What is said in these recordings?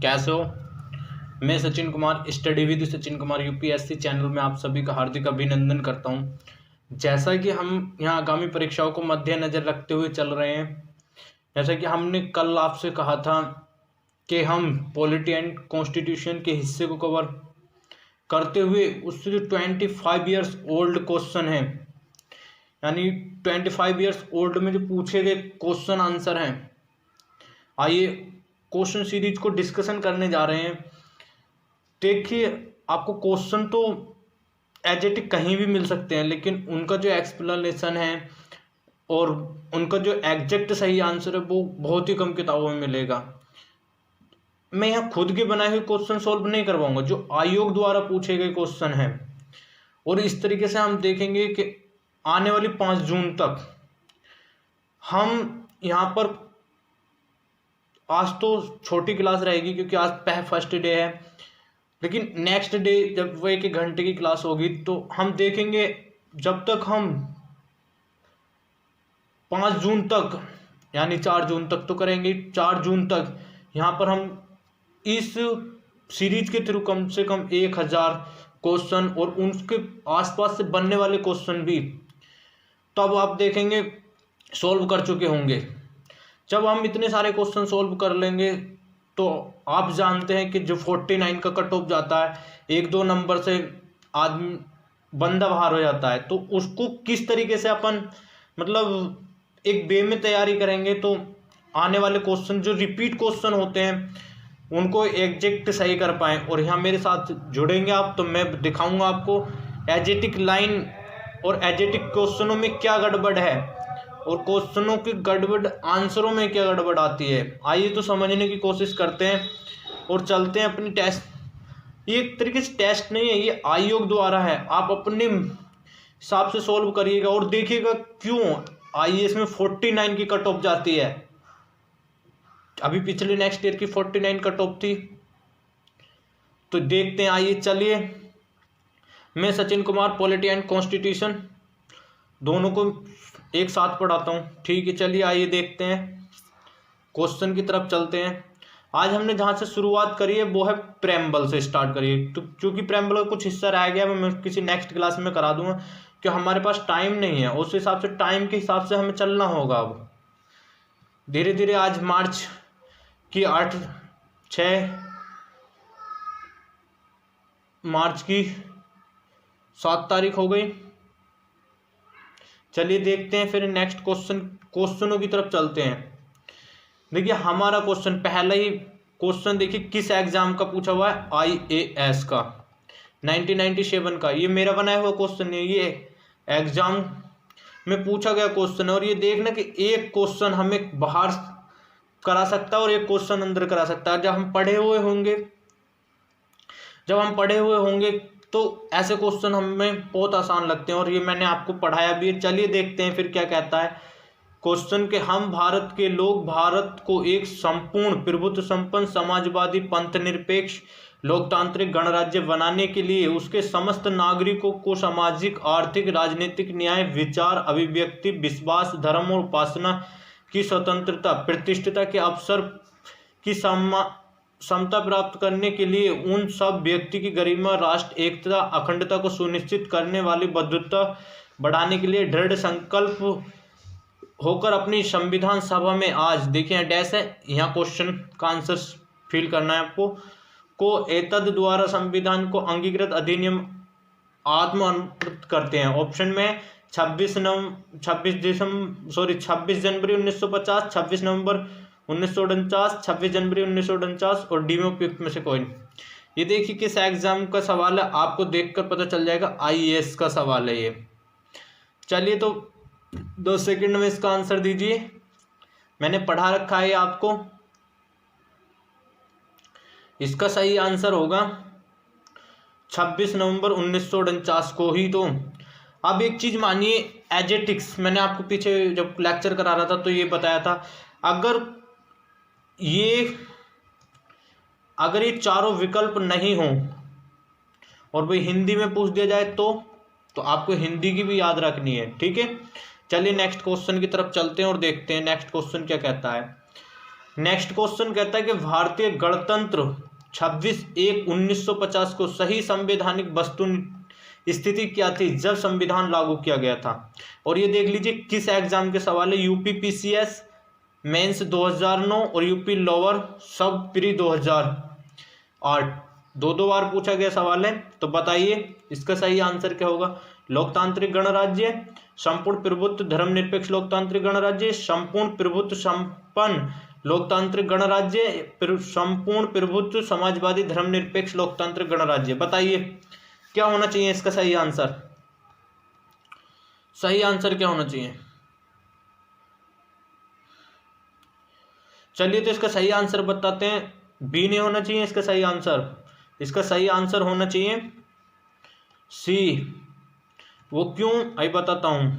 कैसे हो? मैं Sachin Kumar study with Sachin Kumar UPSC channel में आप सभी का हार्दिक अभिनंदन करता हूं। जैसा कि हम यहां आगामी परीक्षाओं को मद्देनजर रखते हुए चल रहे हैं, जैसा कि हमने कल आपसे कहा था कि हम पॉलिटी एंड कॉन्स्टिट्यूशन के हिस्से को कवर करते हुए उससे जो 25 ईयर्स ओल्ड क्वेश्चन है, यानी 25 ईयर्स ओल्ड में जो पूछे गए क्वेश्चन आंसर हैं, आइए क्वेश्चन सीरीज को डिस्कशन करने जा रहे हैं। देखिए, आपको क्वेश्चन तो एज इट कहीं भी मिल सकते हैं, लेकिन उनका जो एक्सप्लेनेशन है और उनका जो एग्जैक्ट सही आंसर है वो बहुत ही कम किताबों में मिलेगा। मैं यहाँ खुद के बनाए हुए क्वेश्चन सॉल्व नहीं करवाऊंगा, जो आयोग द्वारा पूछे गए क्वेश्चन हैं। और इस तरीके से हम देखेंगे कि आने वाली 5 जून तक हम यहाँ पर, आज तो छोटी क्लास रहेगी क्योंकि आज फर्स्ट डे है, लेकिन नेक्स्ट डे जब वो 1 घंटे की क्लास होगी तो हम देखेंगे, जब तक हम 5 जून तक यानी 4 जून तक तो करेंगे, 4 जून तक यहाँ पर हम इस सीरीज के थ्रू कम से कम 1000 क्वेश्चन और उनके आसपास से बनने वाले क्वेश्चन भी तब आप देखेंगे सॉल्व कर चुके होंगे। जब हम इतने सारे क्वेश्चन सॉल्व कर लेंगे तो आप जानते हैं कि जो 49 का कट ऑफ जाता है, 1-2 नंबर से आदमी बंदा बाहर हो जाता है, तो उसको किस तरीके से अपन मतलब एक वे में तैयारी करेंगे तो आने वाले क्वेश्चन जो रिपीट क्वेश्चन होते हैं उनको एग्जैक्ट सही कर पाएँ। और यहाँ मेरे साथ जुड़ेंगे आप तो मैं दिखाऊंगा आपको एजेटिक लाइन और एजेटिक क्वेश्चनों में क्या गड़बड़ है और क्वेश्चनों की गड़बड़ आंसरों में क्या गड़बड़ आती है। आइए तो समझने की कोशिश करते हैं और चलते हैं अपनी टेस्ट। ये एक तरीके से टेस्ट नहीं है, ये आयोग द्वारा है, आप अपने हिसाब से सॉल्व करिएगा और देखिएगा क्यों आईएएस में 49 की कट ऑफ जाती है। अभी पिछले नेक्स्ट ईयर की 49 कट ऑफ थी, तो देखते हैं। आइए चलिए, मैं Sachin Kumar polity and constitution दोनों को एक साथ पढ़ाता हूँ, ठीक है। चलिए आइए देखते हैं, क्वेश्चन की तरफ चलते हैं। आज हमने जहाँ से शुरुआत करी है वो है प्रेम्बल से स्टार्ट करिए, तो क्योंकि प्रेम्बल का कुछ हिस्सा रह गया मैं किसी नेक्स्ट क्लास में करा दूंगा, कि हमारे पास टाइम नहीं है, उस हिसाब से टाइम के हिसाब से हमें चलना होगा। अब धीरे धीरे आज मार्च की मार्च की 7 तारीख हो गई। चलिए देखते हैं फिर नेक्स्ट क्वेश्चनों की तरफ चलते हैं। देखिए हमारा क्वेश्चन, पहला ही क्वेश्चन देखिए किस एग्जाम का पूछा हुआ है, आईएएस का 1997 का। ये मेरा बनाया हुआ क्वेश्चन है, ये एग्जाम में पूछा गया क्वेश्चन है। और ये देखना कि एक क्वेश्चन हमें बाहर करा सकता है और एक क्वेश्चन अंदर करा सकता है। जब हम पढ़े हुए होंगे तो ऐसे क्वेश्चन हमें बहुत आसान लगते हैं और ये मैंने आपको पढ़ाया भी है। चलिए देखते हैं फिर क्या कहता है क्वेश्चन के, हम भारत के लोग भारत को एक संपूर्ण प्रभुत्व संपन्न समाजवादी पंथनिरपेक्ष लोकतांत्रिक गणराज्य बनाने के लिए उसके समस्त नागरिकों को सामाजिक आर्थिक राजनीतिक न्याय विचार अभिव्यक्ति विश्वास धर्म और उपासना की स्वतंत्रता प्रतिष्ठिता के अवसर की समता प्राप्त करने के लिए उन सब व्यक्ति की गरिमा राष्ट्र एकता अखंडता को सुनिश्चित करने वाली बद्धता बढ़ाने के लिए दृढ़ संकल्प होकर अपनी संविधान सभा में आज, देखिए डैश है यहाँ क्वेश्चन का आंसर फिल करना है आपको, को एतद द्वारा संविधान को अंगीकृत अधिनियम आत्म अनुप्रत करते हैं। ऑप्शन में 26 जनवरी 1950, 26 नवंबर 1949, 26 जनवरी 1949 और डी में उपयुक्त में से कोई नहीं। ये देखिए किस एग्जाम का सवाल है, आपको देखकर पता चल जाएगा आईएएस का सवाल है ये। चलिए तो 2 सेकंड में इसका आंसर दीजिए, मैंने पढ़ा रखा है आपको। इसका सही आंसर होगा 26 नवंबर 1949 को ही। तो अब एक चीज मानिए, एजेटिक्स मैंने आपको पीछे जब लेक्चर करा रहा था तो ये बताया था, अगर ये चारों विकल्प नहीं हो और भाई हिंदी में पूछ दिया जाए तो आपको हिंदी की भी याद रखनी है, ठीक है। चलिए नेक्स्ट क्वेश्चन की तरफ चलते हैं और देखते हैं नेक्स्ट क्वेश्चन क्या कहता है। नेक्स्ट क्वेश्चन कहता है कि भारतीय गणतंत्र 26/1/1950 को सही संवैधानिक वस्तु स्थिति क्या थी जब संविधान लागू किया गया था। और ये देख लीजिए किस एग्जाम के सवाल है, यूपी पीसीएस मेंस 2009 और यूपी लोअर सब प्री 2008, दो बार पूछा गया सवाल है। तो बताइए इसका सही आंसर क्या होगा। लोकतांत्रिक गणराज्य, संपूर्ण प्रभुत्व धर्मनिरपेक्ष लोकतांत्रिक गणराज्य, संपूर्ण प्रभुत्व संपन्न लोकतांत्रिक गणराज्य, संपूर्ण प्रभुत्व समाजवादी धर्मनिरपेक्ष लोकतांत्रिक गणराज्य। बताइए क्या होना चाहिए इसका सही आंसर। सही आंसर क्या होना चाहिए। चलिए तो इसका सही आंसर बताते हैं। बी नहीं होना चाहिए इसका सही आंसर। इसका सही आंसर होना चाहिए सी। वो क्यों आई बताता हूं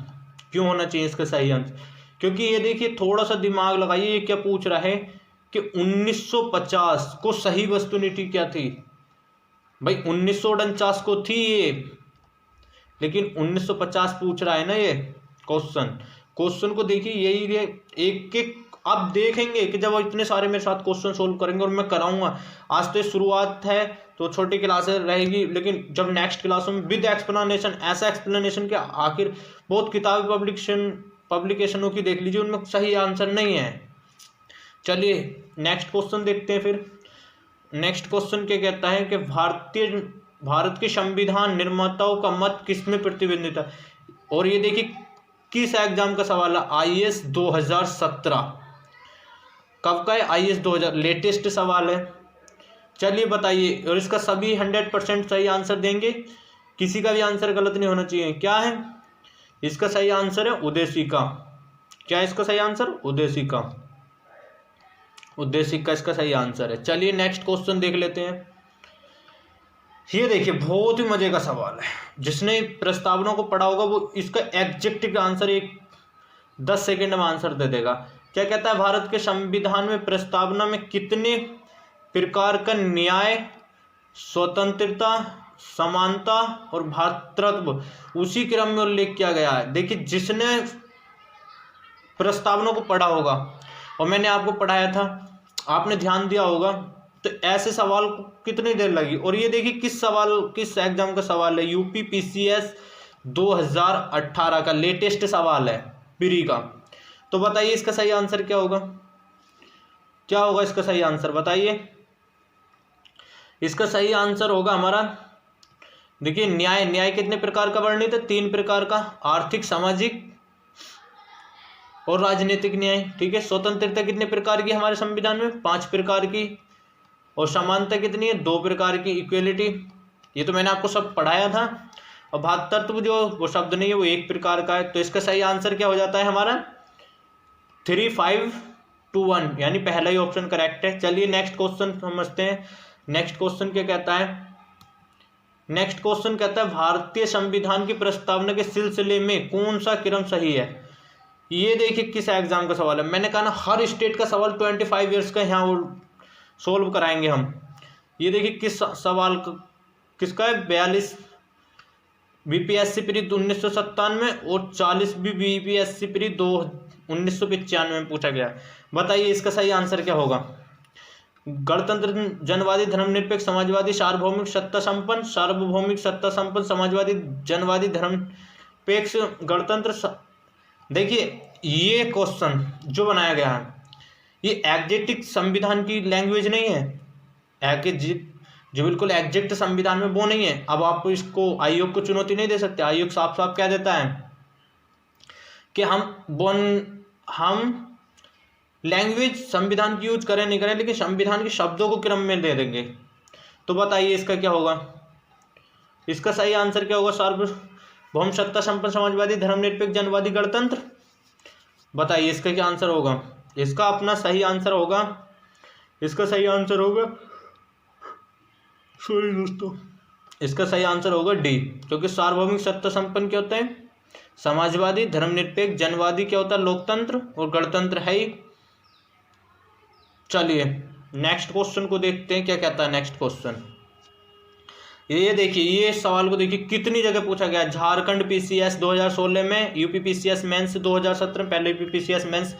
क्यों होना चाहिए इसका सही आंसर। क्योंकि ये देखिए थोड़ा सा दिमाग लगाइए, ये क्या पूछ रहा है कि 1950 को सही वस्तुनिधि क्या थी। भाई 1949 को थी ये, लेकिन 1950 पूछ रहा है ना ये क्वेश्चन को देखिए यही एक एक आप देखेंगे कि जब इतने सारे मेरे साथ क्वेश्चन सोल्व करेंगे और मैं कराऊंगा। आज तो शुरुआत है तो छोटी क्लासेस रहेगी, लेकिन जब नेक्स्ट क्लासों में विद एक्सप्लेनेशन, ऐसा एक्सप्लेनेशन के आखिर बहुत किताबी पब्लिकेशनों की देख लीजिए उनमें सही आंसर नहीं है। चलिए नेक्स्ट क्वेश्चन देखते हैं। फिर नेक्स्ट क्वेश्चन क्या कहता है कि भारत के संविधान निर्माताओं का मत किसमें प्रतिबिंबित है। और ये देखिए किस एग्जाम का सवाल है, आईएएस 2017 कब का है, आईएएस 2000 लेटेस्ट सवाल है। चलिए बताइए, और इसका सभी 100% सही आंसर देंगे, किसी का भी आंसर गलत नहीं होना चाहिए। क्या है इसका सही आंसर है उद्देशिका। क्या इसका सही आंसर उद्देशिका इसका सही आंसर है। चलिए नेक्स्ट क्वेश्चन देख लेते हैं। ये देखिए बहुत ही मजे का सवाल है, जिसने प्रस्तावना को पढ़ा होगा वो इसका एग्जैक्ट आंसर 10 सेकेंड में आंसर दे देगा। क्या कहता है, भारत के संविधान में प्रस्तावना में कितने प्रकार का न्याय, स्वतंत्रता, समानता और भ्रातृत्व उसी क्रम में उल्लेख किया गया है। देखिए जिसने प्रस्तावना को पढ़ा होगा, और मैंने आपको पढ़ाया था, आपने ध्यान दिया होगा, तो ऐसे सवाल को कितनी देर लगी। और ये देखिए किस एग्जाम का सवाल है, यूपी पीसीएस 2018 का लेटेस्ट सवाल है प्री का। तो बताइए इसका सही आंसर क्या होगा। क्या होगा इसका सही आंसर बताइए। इसका सही आंसर होगा हमारा, देखिए न्याय कितने प्रकार का वर्णित है, 3 प्रकार का, आर्थिक, सामाजिक और राजनीतिक न्याय। ठीक है। स्वतंत्रता कितने प्रकार की हमारे संविधान में, 5 प्रकार की। और समानता कितनी है, 2 प्रकार की, इक्वेलिटी। ये तो मैंने आपको सब पढ़ाया था। और भ्रातृत्व जो वो शब्द नहीं है, वो 1 प्रकार का है। तो इसका सही आंसर क्या हो जाता है हमारा 3, 5, 2, 1, यानी पहला ही ऑप्शन करेक्ट है। चलिए नेक्स्ट क्वेश्चन समझते हैं। नेक्स्ट क्वेश्चन क्या कहता है। नेक्स्ट क्वेश्चन कहता है भारतीय संविधान की प्रस्तावना के सिलसिले में कौन सा क्रम सही है। ये देखिए किस एग्जाम का सवाल है। मैंने कहा ना हर स्टेट का सवाल 25 ईयर्स का यहाँ सोल्व कराएंगे हम। ये देखिए किस सवाल किसका है, 42 बीपीएससी प्री 1997 और 40 भी बीपीएससी प्री 1995 में पूछा गया। बताइए इसका सही आंसर क्या होगा। गणतंत्र, जनवादी, धर्मनिरपेक्ष, समाजवादी, सार्वभौमिक, सत्ता संपन्न, समाजवादी, जनवादी, धर्मनिरपेक्ष, गणतंत्र। देखिए ये क्वेश्चन जो बनाया गया है ये एग्जैक्ट संविधान की लैंग्वेज नहीं है, जो बिल्कुल एग्जैक्ट संविधान में वो नहीं है। अब आप इसको आयोग को चुनौती नहीं दे सकते। आयोग साफ साफ क्या देता है कि हम लैंग्वेज संविधान की यूज करें नहीं करें, लेकिन संविधान के शब्दों को क्रम में दे देंगे। तो बताइए इसका क्या होगा। इसका सही आंसर क्या होगा, सार्वभौम, सत्ता संपन्न, समाजवादी, धर्मनिरपेक्ष, जनवादी, गणतंत्र। बताइए इसका क्या आंसर होगा। इसका अपना सही आंसर होगा, इसका सही आंसर होगा, सॉरी दोस्तों, इसका सही आंसर होगा डी। क्योंकि सार्वभौमिक, सत्ता संपन्न क्या होता है समाजवादी, धर्मनिरपेक्ष, जनवादी क्या होता है लोकतंत्र, और गणतंत्र है ही। चलिए नेक्स्ट क्वेश्चन को देखते हैं क्या कहता है नेक्स्ट क्वेश्चन। ये देखिए ये सवाल को देखिए कितनी जगह पूछा गया। झारखंड पीसीएस 2016 में, यूपी पीसीएस मेंस 2017 में, पहले यूपी पीसीएस मेंस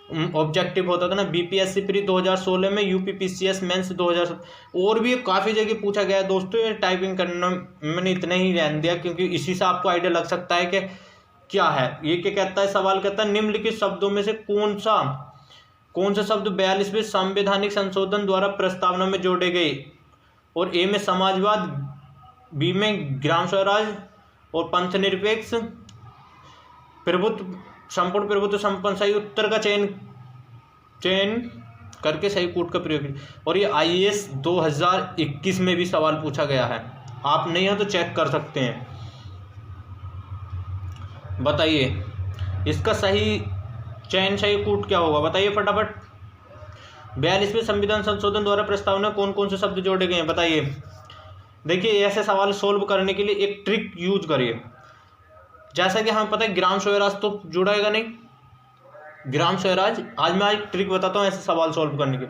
ऑब्जेक्टिव होता था ना, बीपीएससी प्री 2016 में, यूपीपीसीएस मेंस 2000, और भी काफ़ी जगह पूछा गया है दोस्तों। ये टाइपिंग करना मैंने इतना ही रहने दिया क्योंकि इसी से आपको आइडिया लग सकता है कि क्या है ये। क्या कहता है सवाल, कहता है निम्नलिखित शब्दों में से कौन सा शब्द 42वें संवैधानिक संशोधन द्वारा प्रस्तावना में जोड़े गए। और ए में समाजवाद, बी में ग्राम स्वराज, और पंथ निरपेक्ष, प्रभुत्व, संपूर्ण प्रभुत्व, संपन्न। सही उत्तर का चयन करके सही कूट का प्रयोग करिए। और ये आईएएस 2021 में भी सवाल पूछा गया है, आप नहीं हो तो चेक कर सकते हैं। बताइए इसका सही चयन, सही कूट क्या होगा, बताइए फटाफट। 42वें संविधान संशोधन द्वारा प्रस्तावना कौन कौन से शब्द जोड़े गए हैं, बताइए। देखिए ऐसे सवाल सोल्व करने के लिए एक ट्रिक यूज करिए। जैसा कि हमें पता है ग्राम स्वराज तो जुड़ेगा नहीं, ग्राम स्वराज, आज मैं एक ट्रिक बताता हूँ ऐसे सवाल सोल्व करने के,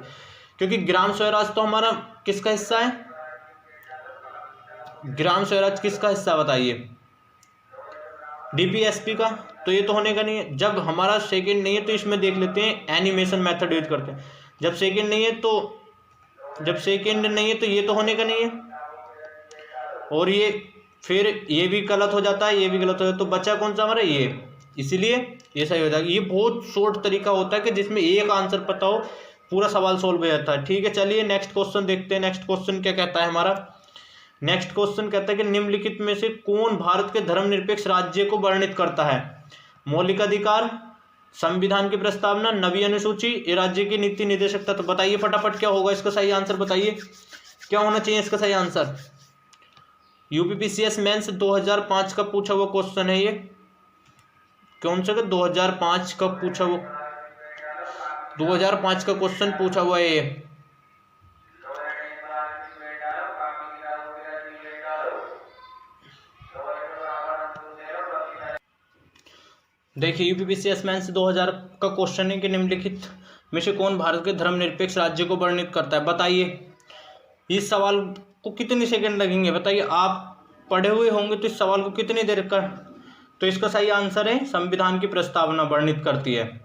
क्योंकि ग्राम स्वराज तो हमारा किसका हिस्सा है, ग्राम स्वराज किसका हिस्सा बताइए, डीपीएसपी का। तो ये तो होने का नहीं है। जब हमारा सेकंड नहीं है तो इसमें देख लेते हैं, एनिमेशन मेथड यूज करते हैं। जब सेकंड नहीं है तो ये तो होने का नहीं है, और ये फिर ये भी गलत हो जाता है, ये भी गलत हो जाता है, तो बचा कौन सा हमारा ये, इसीलिए ये सही हो जाएगा। ये बहुत शॉर्ट तरीका होता है कि जिसमें एक आंसर पता हो पूरा सवाल सोल्व हो जाता है। ठीक है, चलिए नेक्स्ट क्वेश्चन देखते हैं। नेक्स्ट क्वेश्चन क्या कहता है हमारा, नेक्स्ट क्वेश्चन कहता है कि निम्नलिखित में से कौन भारत के धर्मनिरपेक्ष राज्य को वर्णित करता है। मौलिक अधिकार, संविधान की प्रस्तावना, नवी अनुसूची, ये राज्य की नीति निर्देशकता। तो बताइए फटाफट क्या होगा इसका सही आंसर, बताइए क्या होना चाहिए इसका सही आंसर। यूपीपीसीएस मेंस 2005 का पूछा हुआ क्वेश्चन है ये, कौन सा का 2005 का पूछा हुआ, 2005 का क्वेश्चन पूछा हुआ है ये। देखिए यूपीपीसीएस मेंस 2000 का क्वेश्चन है कि निम्नलिखित में से कौन भारत के धर्मनिरपेक्ष राज्य को वर्णित करता है। बताइए इस सवाल को कितने सेकंड लगेंगे, बताइए। आप पढ़े हुए होंगे तो इस सवाल को कितनी देर का, तो इसका सही आंसर है संविधान की प्रस्तावना वर्णित करती है।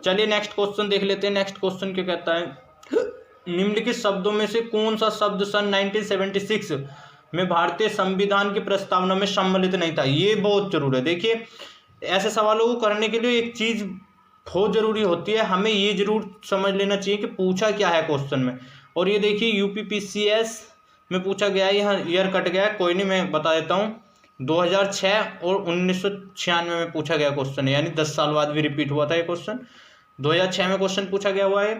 चलिए नेक्स्ट क्वेश्चन देख लेते हैं। नेक्स्ट क्वेश्चन क्या कहता है, निम्नलिखित शब्दों में से कौन सा शब्द सन 1976 में भारतीय संविधान की प्रस्तावना में सम्मिलित नहीं था। ये बहुत जरूरी है। देखिए ऐसे सवालों को करने के लिए एक चीज बहुत जरूरी होती है, हमें ये जरूर समझ लेना चाहिए कि पूछा क्या है क्वेश्चन में। और ये देखिए यूपीपीसीएस में पूछा गया है, यहाँ ईयर कट गया है, कोई नहीं मैं बता देता हूँ। 2006 और 1996 में पूछा गया क्वेश्चन है, यानी 10 साल बाद भी रिपीट हुआ था ये क्वेश्चन। 2006 में क्वेश्चन पूछा गया हुआ है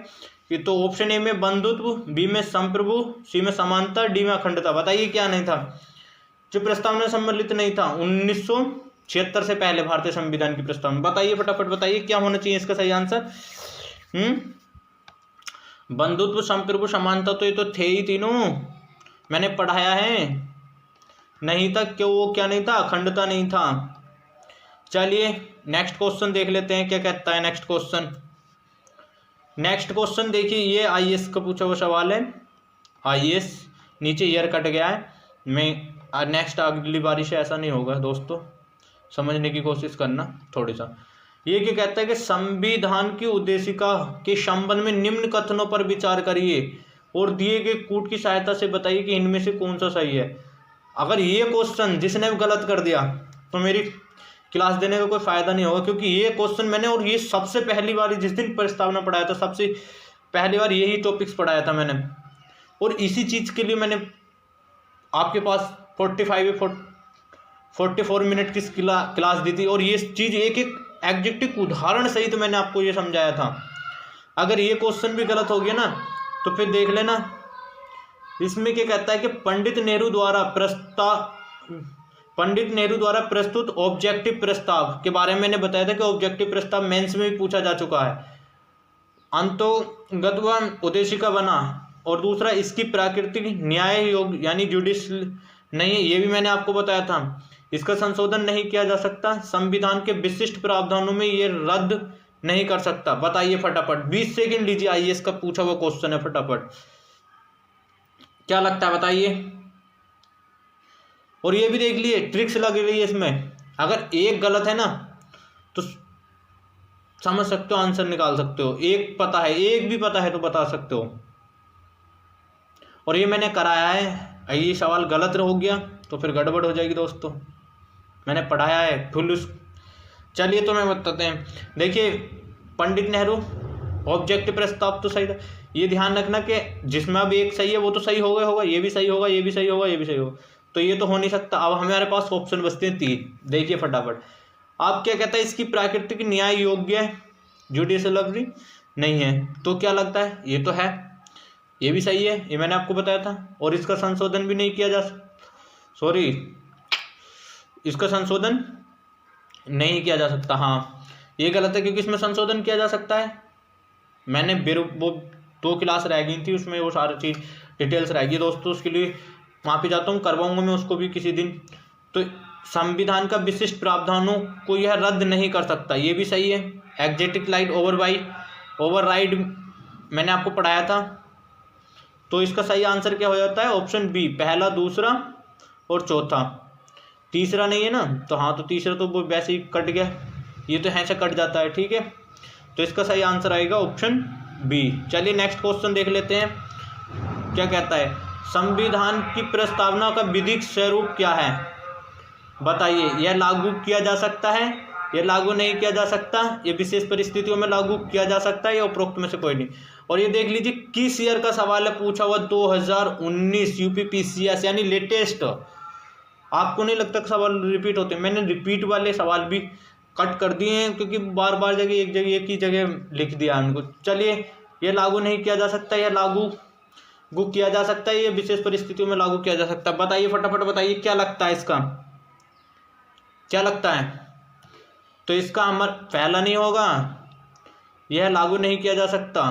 कि, तो ऑप्शन ए में बंधुत्व, बी में संप्रभु, सी में समानता, डी में अखंडता। बताइए क्या नहीं था जो प्रस्तावना सम्मिलित नहीं था 1976 से पहले भारतीय संविधान की प्रस्तावना। बताइए फटाफट, बताइए क्या होना चाहिए इसका सही आंसर। बंधुत्व, संप्रभु, समानता, तो ये तो थे ही तीनों, मैंने पढ़ाया है। नहीं था क्यों, वो क्या नहीं था, अखंडता नहीं था। चलिए नेक्स्ट क्वेश्चन देख लेते हैं क्या कहता है नेक्स्ट क्वेश्चन। नेक्स्ट क्वेश्चन देखिए, ये आईएएस का पूछा हुआ सवाल है। आईएएस नीचे ईयर कट गया है, मैं नेक्स्ट अगली बारी से ऐसा नहीं होगा दोस्तों, समझने की कोशिश करना थोड़ी सा। ये क्या कहता है कि संविधान की उद्देशिका के संबंध में निम्न कथनों पर विचार करिए और दिए गए कूट की सहायता से बताइए कि इनमें से कौन सा सही है। अगर ये क्वेश्चन जिसने भी गलत कर दिया तो मेरी क्लास देने का कोई फायदा नहीं होगा, क्योंकि ये क्वेश्चन मैंने, और ये सबसे पहली बार जिस दिन प्रस्तावना पढ़ाया था, सबसे पहली बार यही टॉपिक्स पढ़ाया था मैंने, और इसी चीज़ के लिए मैंने आपके पास 44 मिनट की क्लास दी थी, और ये चीज़ एक एक एग्जेक्टिव उदाहरण सहित तो मैंने आपको ये समझाया था। अगर ये क्वेश्चन भी गलत हो गया ना तो फिर देख लेना। इसमें क्या कहता है कि पंडित नेहरू द्वारा प्रस्तुत ऑब्जेक्टिव प्रस्ताव के बारे में मैंने बताया था कि ऑब्जेक्टिव प्रस्ताव मेंस में भी पूछा जा चुका है। अंतोगत व उद्देशिका बना, और दूसरा इसकी प्राकृतिक न्याय योग यानी जुडिशल नहीं है, ये भी मैंने आपको बताया था। इसका संशोधन नहीं किया जा सकता, संविधान के विशिष्ट प्रावधानों में ये रद्द नहीं कर सकता। बताइए फटाफट, 20 सेकंड लीजिए, आईएएस का पूछा हुआ क्वेश्चन है, फटाफट क्या लगता है बताइए। और ये भी देख लिए ट्रिक्स लग रही है इसमें, अगर एक गलत है ना तो समझ सकते हो, आंसर निकाल सकते हो। एक पता है, एक भी पता है तो बता सकते हो। और ये मैंने कराया है, ये सवाल गलत हो गया तो फिर गड़बड़ हो जाएगी दोस्तों। मैंने पढ़ाया है फुल। चलिए तो मैं बताते हैं। देखिए, पंडित नेहरू ऑब्जेक्टिव प्रस्ताव तो सही था। ये ध्यान रखना कि जिसमें अब एक सही है वो तो सही होगा, ये भी सही होगा, ये भी सही होगा, ये भी सही होगा, तो ये तो हो नहीं सकता। अब हमारे पास ऑप्शन बचते हैं 3। देखिए फटाफट, आप क्या कहता है, इसकी प्राकृतिक न्याय योग्य है, जुडिशियल अवधि नहीं है, तो क्या लगता है, ये तो है, ये भी सही है, ये मैंने आपको बताया था। और इसका संशोधन भी नहीं किया जा सॉरी इसका संशोधन नहीं किया जा सकता। हाँ, ये गलत है क्योंकि इसमें संशोधन किया जा सकता है। मैंने वो 2 क्लास रह गई थी, उसमें वो सारी चीज़ डिटेल्स रह गई दोस्तों, उसके लिए माफ़ी चाहता हूँ, करवाऊंगा मैं उसको भी किसी दिन। तो संविधान का विशिष्ट प्रावधानों को यह रद्द नहीं कर सकता, ये भी सही है। एग्जेक्टिव राइट ओवरराइड मैंने आपको पढ़ाया था, तो इसका सही आंसर क्या हो जाता है, ऑप्शन बी, पहला, दूसरा और चौथा। तीसरा नहीं है ना, तो हाँ, तो तीसरा तो वो वैसे ही कट गया, ये तो ऐसे कट जाता है, ठीक है। तो इसका सही आंसर आएगा ऑप्शन बी। चलिए नेक्स्ट क्वेश्चन देख लेते हैं, क्या कहता है, संविधान की प्रस्तावना का विधिक स्वरूप क्या है, बताइए। यह लागू किया जा सकता है, यह लागू नहीं किया जा सकता, ये विशेष परिस्थितियों में लागू किया जा सकता है, या उपरोक्त में से कोई नहीं। और ये देख लीजिए किस ईयर का सवाल है, पूछा हुआ 2019 यूपीपीसीएस, यानी लेटेस्ट। आपको नहीं लगता कि सवाल रिपीट होते हैं? मैंने रिपीट वाले सवाल भी कट कर दिए हैं क्योंकि बार बार एक ही जगह लिख दिया उनको। चलिए, ये लागू नहीं किया जा सकता, यह लागू किया जा सकता है, ये विशेष परिस्थितियों में लागू किया जा सकता है। बताइए फटाफट, बताइए क्या लगता है, इसका क्या लगता है? तो इसका हमारा पहला नहीं होगा, यह लागू नहीं किया जा सकता,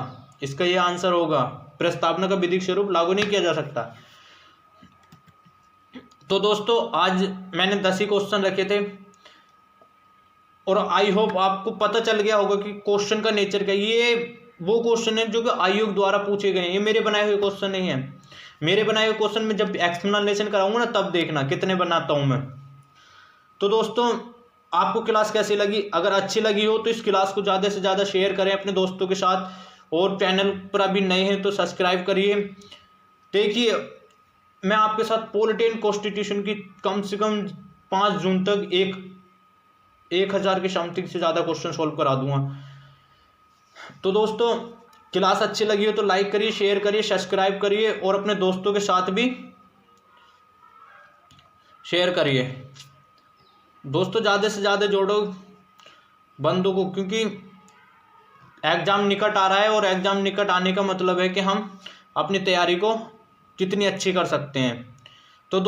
इसका यह आंसर होगा, प्रस्तावना का विधिक स्वरूप लागू नहीं किया जा सकता। तो दोस्तों आज मैंने 10 ही क्वेश्चन रखे थे, और आई होप आपको पता चल गया होगा कि क्वेश्चन का नेचर क्या है। ये वो क्वेश्चन है जो कि आयोग द्वारा पूछे गए हैं, ये मेरे बनाए हुए क्वेश्चन नहीं है। मेरे बनाए हुए क्वेश्चन में जब एक्सप्लेनेशन कराऊंगा ना, तब देखना कितने बनाता हूं मैं। तो दोस्तों आपको क्लास कैसी लगी? अगर अच्छी लगी हो तो इस क्लास को ज़्यादा से ज़्यादा शेयर करें अपने दोस्तों के साथ, और चैनल पर अभी नए हैं तो सब्सक्राइब करिए। देखिए, मैं आपके साथ पॉलिटी कॉन्स्टिट्यूशन की कम से कम 5 जून तक 1000 के समथिंग से ज़्यादा क्वेश्चन सॉल्व करा दूंगा। तो दोस्तों क्लास अच्छी लगी हो तो लाइक करिए, शेयर करिए, सब्सक्राइब करिए, और अपने दोस्तों के साथ भी शेयर करिए। दोस्तों ज़्यादा से ज़्यादा जोड़ो बंदों को, क्योंकि एग्ज़ाम निकट आ रहा है, और एग्ज़ाम निकट आने का मतलब है कि हम अपनी तैयारी को कितनी अच्छी कर सकते हैं। तो